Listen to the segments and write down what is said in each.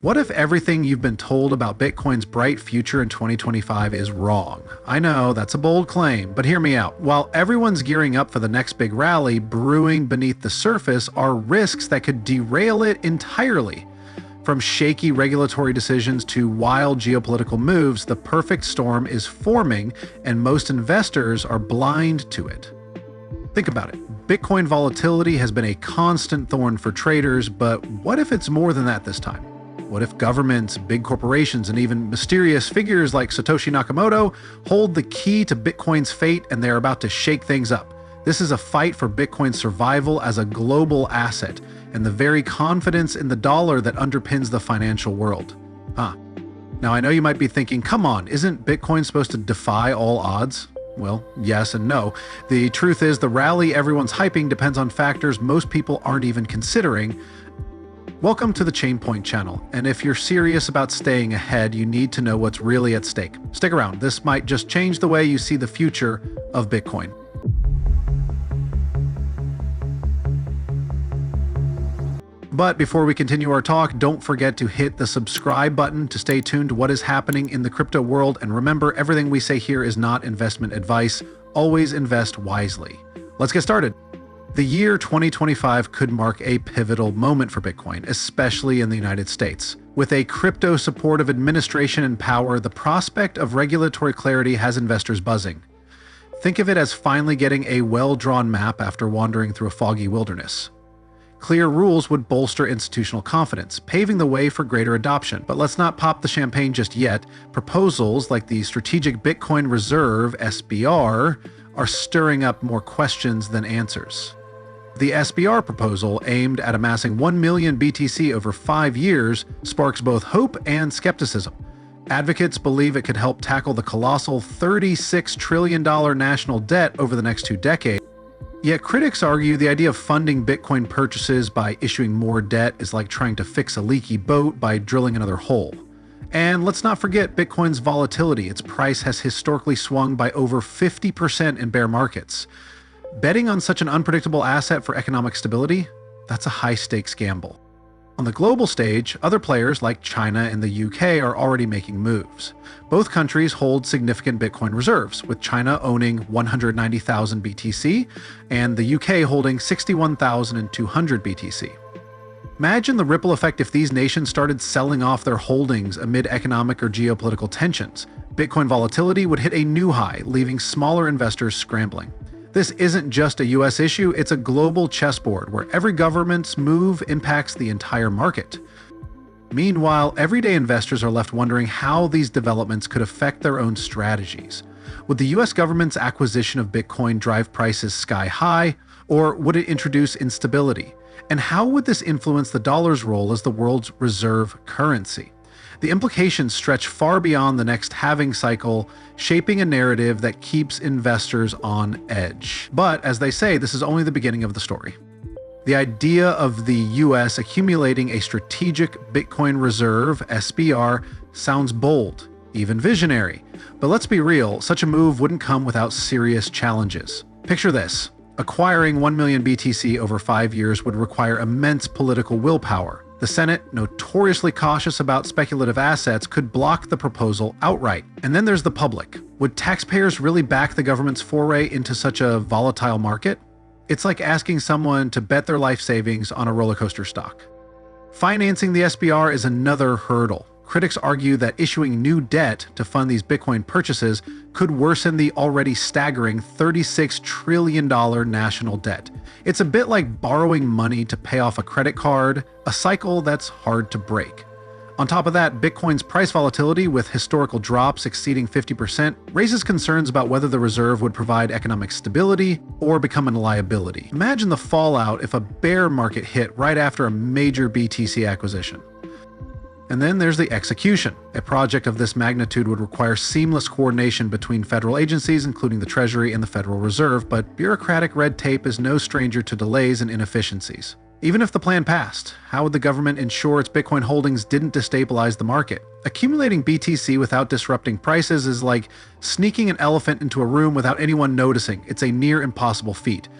What if everything you've been told about Bitcoin's bright future in 2025 is wrong? I know, that's a bold claim, but hear me out. While everyone's gearing up for the next big rally, brewing beneath the surface are risks that could derail it entirely. From shaky regulatory decisions to wild geopolitical moves, the perfect storm is forming, and most investors are blind to it. Think about it. Bitcoin volatility has been a constant thorn for traders, but what if it's more than that this time? What if governments, big corporations, and even mysterious figures like Satoshi Nakamoto hold the key to Bitcoin's fate and they're about to shake things up? This is a fight for Bitcoin's survival as a global asset and the very confidence in the dollar that underpins the financial world. Now I know you might be thinking, come on, isn't Bitcoin supposed to defy all odds? Well, yes and no. The truth is the rally everyone's hyping depends on factors most people aren't even considering. Welcome to the Chainpoint channel, and if you're serious about staying ahead, you need to know what's really at stake. Stick around, this might just change the way you see the future of Bitcoin. But before we continue our talk, don't forget to hit the subscribe button to stay tuned to what is happening in the crypto world, and remember, everything we say here is not investment advice. Always invest wisely. Let's get started. The year 2025 could mark a pivotal moment for Bitcoin, especially in the United States. With a crypto-supportive administration in power, the prospect of regulatory clarity has investors buzzing. Think of it as finally getting a well-drawn map after wandering through a foggy wilderness. Clear rules would bolster institutional confidence, paving the way for greater adoption. But let's not pop the champagne just yet. Proposals like the Strategic Bitcoin Reserve, SBR, are stirring up more questions than answers. The SBR proposal, aimed at amassing 1 million BTC over 5 years, sparks both hope and skepticism. Advocates believe it could help tackle the colossal $36 trillion national debt over the next 2 decades. Yet critics argue the idea of funding Bitcoin purchases by issuing more debt is like trying to fix a leaky boat by drilling another hole. And let's not forget Bitcoin's volatility. Its price has historically swung by over 50% in bear markets. Betting on such an unpredictable asset for economic stability? That's a high-stakes gamble. On the global stage, other players like China and the UK are already making moves. Both countries hold significant Bitcoin reserves, with China owning 190,000 BTC and the UK holding 61,200 BTC. Imagine the ripple effect if these nations started selling off their holdings amid economic or geopolitical tensions. Bitcoin volatility would hit a new high, leaving smaller investors scrambling. This isn't just a US issue, it's a global chessboard where every government's move impacts the entire market. Meanwhile, everyday investors are left wondering how these developments could affect their own strategies. Would the US government's acquisition of Bitcoin drive prices sky high, or would it introduce instability? And how would this influence the dollar's role as the world's reserve currency? The implications stretch far beyond the next halving cycle, shaping a narrative that keeps investors on edge. But as they say, this is only the beginning of the story. The idea of the US accumulating a strategic Bitcoin reserve, SBR, sounds bold, even visionary. But let's be real, such a move wouldn't come without serious challenges. Picture this. Acquiring 1 million BTC over 5 years would require immense political willpower. The Senate, notoriously cautious about speculative assets, could block the proposal outright. And then there's the public. Would taxpayers really back the government's foray into such a volatile market? It's like asking someone to bet their life savings on a roller coaster stock. Financing the SBR is another hurdle. Critics argue that issuing new debt to fund these Bitcoin purchases could worsen the already staggering $36 trillion national debt. It's a bit like borrowing money to pay off a credit card, a cycle that's hard to break. On top of that, Bitcoin's price volatility, with historical drops exceeding 50%, raises concerns about whether the reserve would provide economic stability or become a liability. Imagine the fallout if a bear market hit right after a major BTC acquisition. And then there's the execution. A project of this magnitude would require seamless coordination between federal agencies, including the Treasury and the Federal Reserve, but bureaucratic red tape is no stranger to delays and inefficiencies. Even if the plan passed, how would the government ensure its Bitcoin holdings didn't destabilize the market? Accumulating BTC without disrupting prices is like sneaking an elephant into a room without anyone noticing. It's a near impossible feat.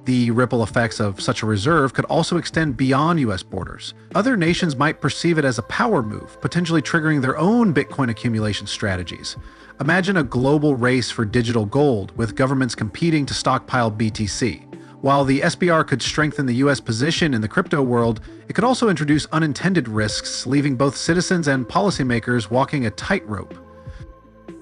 The ripple effects of such a reserve could also extend beyond US borders. Other nations might perceive it as a power move, potentially triggering their own Bitcoin accumulation strategies. Imagine a global race for digital gold, with governments competing to stockpile BTC. While the SBR could strengthen the US position in the crypto world, it could also introduce unintended risks, leaving both citizens and policymakers walking a tightrope.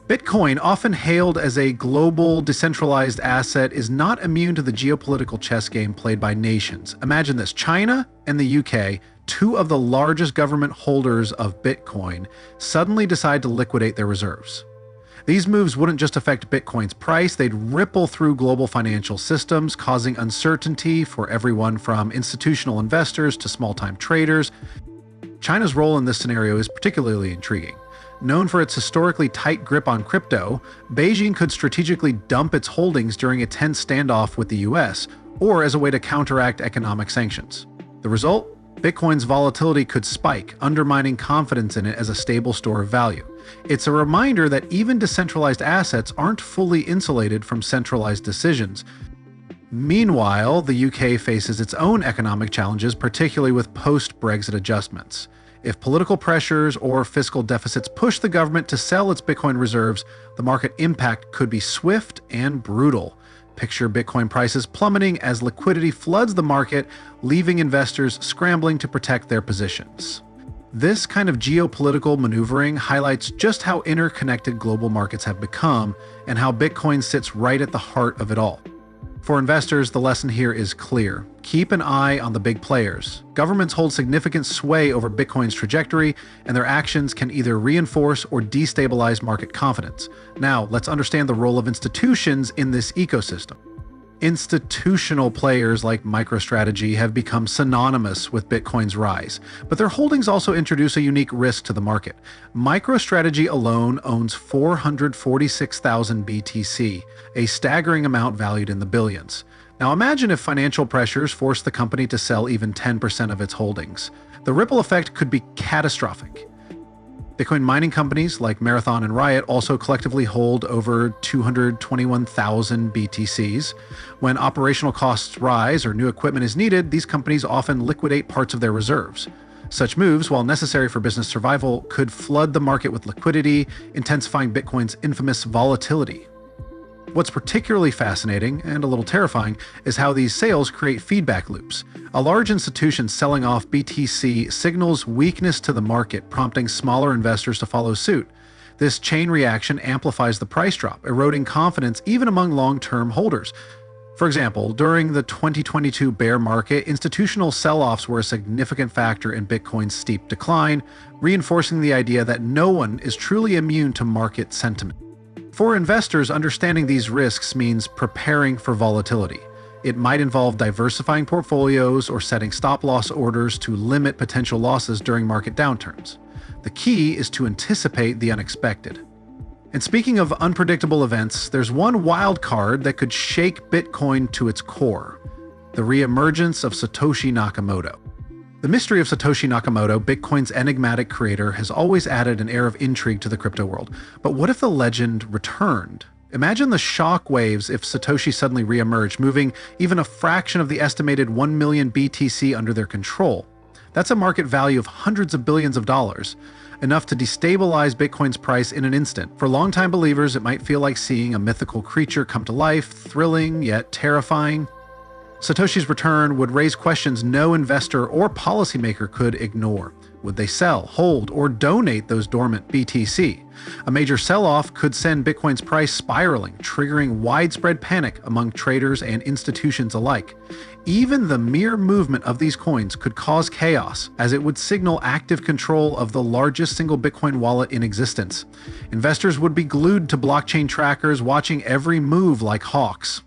Bitcoin, often hailed as a global, decentralized asset, is not immune to the geopolitical chess game played by nations. Imagine this: China and the UK, two of the largest government holders of Bitcoin, suddenly decide to liquidate their reserves. These moves wouldn't just affect Bitcoin's price, they'd ripple through global financial systems, causing uncertainty for everyone from institutional investors to small-time traders. China's role in this scenario is particularly intriguing. Known for its historically tight grip on crypto, Beijing could strategically dump its holdings during a tense standoff with the US, or as a way to counteract economic sanctions. The result? Bitcoin's volatility could spike, undermining confidence in it as a stable store of value. It's a reminder that even decentralized assets aren't fully insulated from centralized decisions. Meanwhile, the UK faces its own economic challenges, particularly with post-Brexit adjustments. If political pressures or fiscal deficits push the government to sell its Bitcoin reserves, the market impact could be swift and brutal. Picture Bitcoin prices plummeting as liquidity floods the market, leaving investors scrambling to protect their positions. This kind of geopolitical maneuvering highlights just how interconnected global markets have become and how Bitcoin sits right at the heart of it all. For investors, the lesson here is clear. Keep an eye on the big players. Governments hold significant sway over Bitcoin's trajectory, and their actions can either reinforce or destabilize market confidence. Now, let's understand the role of institutions in this ecosystem. Institutional players like MicroStrategy have become synonymous with Bitcoin's rise, but their holdings also introduce a unique risk to the market. MicroStrategy alone owns 446,000 BTC, a staggering amount valued in the billions. Now imagine if financial pressures forced the company to sell even 10% of its holdings. The ripple effect could be catastrophic. Bitcoin mining companies like Marathon and Riot also collectively hold over 221,000 BTCs. When operational costs rise or new equipment is needed, these companies often liquidate parts of their reserves. Such moves, while necessary for business survival, could flood the market with liquidity, intensifying Bitcoin's infamous volatility. What's particularly fascinating, and a little terrifying, is how these sales create feedback loops. A large institution selling off BTC signals weakness to the market, prompting smaller investors to follow suit. This chain reaction amplifies the price drop, eroding confidence even among long-term holders. For example, during the 2022 bear market, institutional sell-offs were a significant factor in Bitcoin's steep decline, reinforcing the idea that no one is truly immune to market sentiment. For investors, understanding these risks means preparing for volatility. It might involve diversifying portfolios or setting stop-loss orders to limit potential losses during market downturns. The key is to anticipate the unexpected. And speaking of unpredictable events, there's one wild card that could shake Bitcoin to its core: the reemergence of Satoshi Nakamoto. The mystery of Satoshi Nakamoto, Bitcoin's enigmatic creator, has always added an air of intrigue to the crypto world. But what if the legend returned? Imagine the shock waves if Satoshi suddenly reemerged, moving even a fraction of the estimated 1 million BTC under their control. That's a market value of hundreds of billions of dollars, enough to destabilize Bitcoin's price in an instant. For longtime believers, it might feel like seeing a mythical creature come to life, thrilling yet terrifying. Satoshi's return would raise questions no investor or policymaker could ignore. Would they sell, hold, or donate those dormant BTC? A major sell-off could send Bitcoin's price spiraling, triggering widespread panic among traders and institutions alike. Even the mere movement of these coins could cause chaos, as it would signal active control of the largest single Bitcoin wallet in existence. Investors would be glued to blockchain trackers, watching every move like hawks.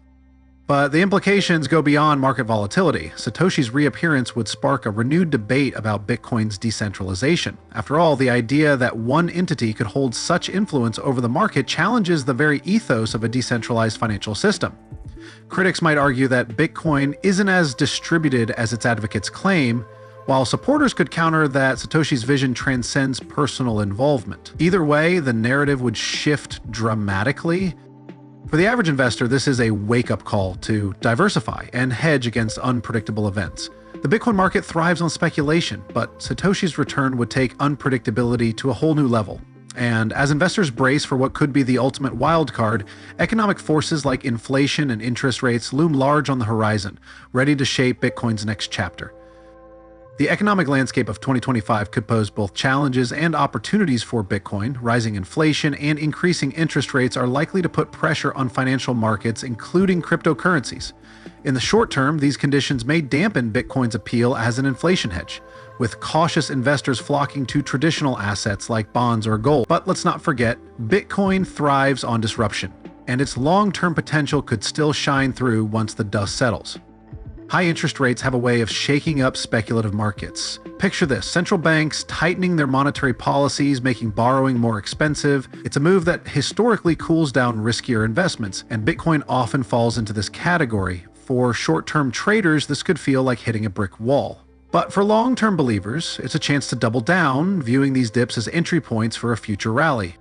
But the implications go beyond market volatility. Satoshi's reappearance would spark a renewed debate about Bitcoin's decentralization. After all, the idea that one entity could hold such influence over the market challenges the very ethos of a decentralized financial system. Critics might argue that Bitcoin isn't as distributed as its advocates claim, while supporters could counter that Satoshi's vision transcends personal involvement. Either way, the narrative would shift dramatically. For the average investor, this is a wake-up call to diversify and hedge against unpredictable events. The Bitcoin market thrives on speculation, but Satoshi's return would take unpredictability to a whole new level. And as investors brace for what could be the ultimate wildcard, economic forces like inflation and interest rates loom large on the horizon, ready to shape Bitcoin's next chapter. The economic landscape of 2025 could pose both challenges and opportunities for Bitcoin. Rising inflation and increasing interest rates are likely to put pressure on financial markets, including cryptocurrencies. In the short term, these conditions may dampen Bitcoin's appeal as an inflation hedge, with cautious investors flocking to traditional assets like bonds or gold. But let's not forget, Bitcoin thrives on disruption, and its long-term potential could still shine through once the dust settles. High interest rates have a way of shaking up speculative markets. Picture this: central banks tightening their monetary policies, making borrowing more expensive. It's a move that historically cools down riskier investments, and Bitcoin often falls into this category. For short-term traders, this could feel like hitting a brick wall. But for long-term believers, it's a chance to double down, viewing these dips as entry points for a future rally.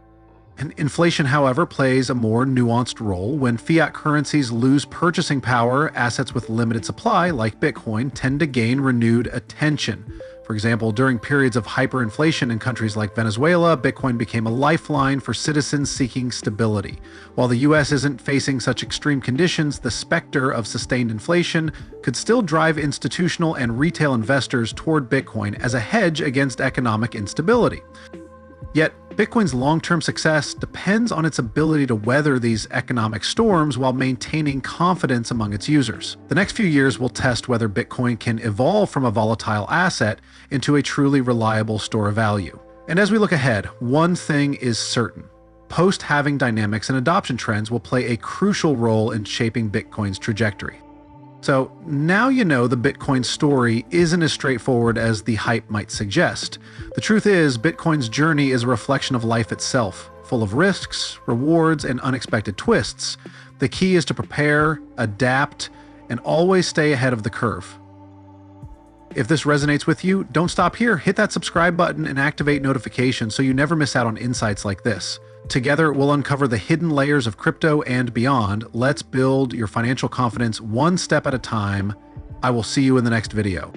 And inflation, however, plays a more nuanced role. When fiat currencies lose purchasing power, assets with limited supply, like Bitcoin, tend to gain renewed attention. For example, during periods of hyperinflation in countries like Venezuela, Bitcoin became a lifeline for citizens seeking stability. While the US isn't facing such extreme conditions, the specter of sustained inflation could still drive institutional and retail investors toward Bitcoin as a hedge against economic instability. Yet, Bitcoin's long-term success depends on its ability to weather these economic storms while maintaining confidence among its users. The next few years will test whether Bitcoin can evolve from a volatile asset into a truly reliable store of value. And as we look ahead, one thing is certain: post-halving dynamics and adoption trends will play a crucial role in shaping Bitcoin's trajectory. So now you know the Bitcoin story isn't as straightforward as the hype might suggest. The truth is, Bitcoin's journey is a reflection of life itself, full of risks, rewards, and unexpected twists. The key is to prepare, adapt, and always stay ahead of the curve. If this resonates with you, don't stop here. Hit that subscribe button and activate notifications so you never miss out on insights like this. Together, we'll uncover the hidden layers of crypto and beyond. Let's build your financial confidence one step at a time. I will see you in the next video.